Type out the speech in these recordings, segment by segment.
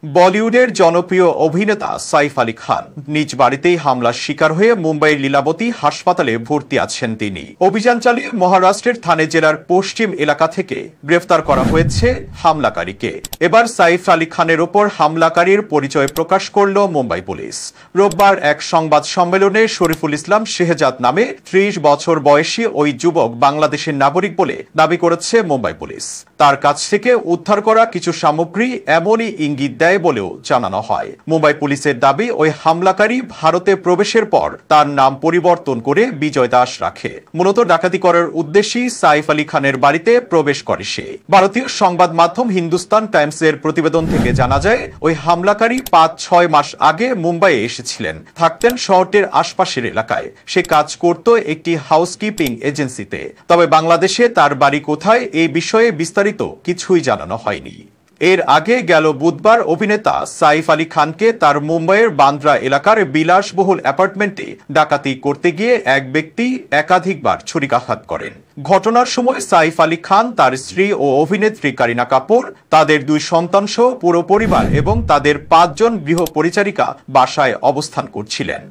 বলিউডের জনপ্রিয় অভিনেতা সাইফ আলী খান নিজ বাড়িতেই হামলার শিকার হয়ে মুম্বাইয়ের লীলাবতী হাসপাতালে ভর্তি আছেন তিনি। অভিযান চালিয়ে মহারাষ্ট্রের থানে জেলার পশ্চিম এলাকা থেকে গ্রেফতার করা হয়েছে হামলাকারীকে। এবার সাইফ আলী খানের ওপর হামলাকারীর পরিচয় প্রকাশ করল মুম্বাই পুলিশ। রোববার এক সংবাদ সম্মেলনে শরীফুল ইসলাম শেহজাদ নামে ৩০ বছর বয়সী ওই যুবক বাংলাদেশের নাগরিক বলে দাবি করেছে মুম্বাই পুলিশ। তার কাছ থেকে উদ্ধার করা কিছু সামগ্রী এমনই ইঙ্গিত দেয় বলেও জানানো হয়। মুম্বাই পুলিশের দাবি, ওই হামলাকারী ভারতে প্রবেশের পর তার নাম পরিবর্তন করে বিজয় দাস রাখে। মূলত ডাকাতি করার উদ্দেশ্যেই সাইফ আলী খানের বাড়িতে প্রবেশ করে সে। ভারতীয় সংবাদ মাধ্যম হিন্দুস্তান টাইমসের প্রতিবেদন থেকে জানা যায়, ওই হামলাকারী ৫-৬ মাস আগে মুম্বাইয়ে এসেছিলেন, থাকতেন শহরটির আশপাশের এলাকায়। সে কাজ করত একটি হাউসকিপিং এজেন্সিতে। তবে বাংলাদেশে তার বাড়ি কোথায় এই বিষয়ে বিস্তারিত কিছুই জানানো হয়নি। এর আগে গেল বুধবার অভিনেতা সাইফ আলী খানকে তার মুম্বাইয়ের বান্দ্রা এলাকার বিলাসবহুল অ্যাপার্টমেন্টে ডাকাতি করতে গিয়ে এক ব্যক্তি একাধিকবার ছুরিকাঘাত করেন। ঘটনার সময় সাইফ আলী খান, তার স্ত্রী ও অভিনেত্রী কারিনা কাপুর, তাদের 2 সন্তান সহ পুরো পরিবার এবং তাদের 5 জন গৃহ পরিচারিকা বাসায় অবস্থান করছিলেন।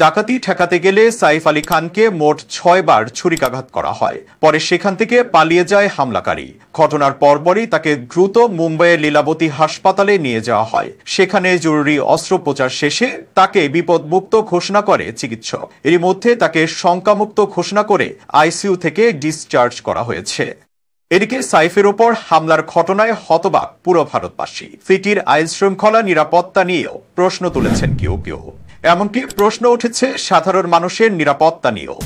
ডাকাতি ঠেকাতে গেলে সাইফ আলী খানকে মোট 6 বার ছুরিকাঘাত করা হয়। পরে সেখান থেকে পালিয়ে যায় হামলাকারী। ঘটনার পরপরই তাকে দ্রুত মুম্বাইয়ের লীলাবতী হাসপাতালে নিয়ে যাওয়া হয়। সেখানে জরুরি অস্ত্রোপচার শেষে তাকে বিপদমুক্ত ঘোষণা করে চিকিৎসক। এরই মধ্যে তাকে শঙ্কামুক্ত ঘোষণা করে আইসিইউ থেকে ডিসচার্জ করা হয়েছে। এদিকে সাইফের ওপর হামলার ঘটনায় হতবাক পুরো ভারতবাসী। সিটির আইন শৃঙ্খলা নিরাপত্তা নিয়েও প্রশ্ন তুলেছেন কেউ কেউ। এমনকি প্রশ্ন উঠেছে সাধারণ মানুষের নিরাপত্তা নিয়েও।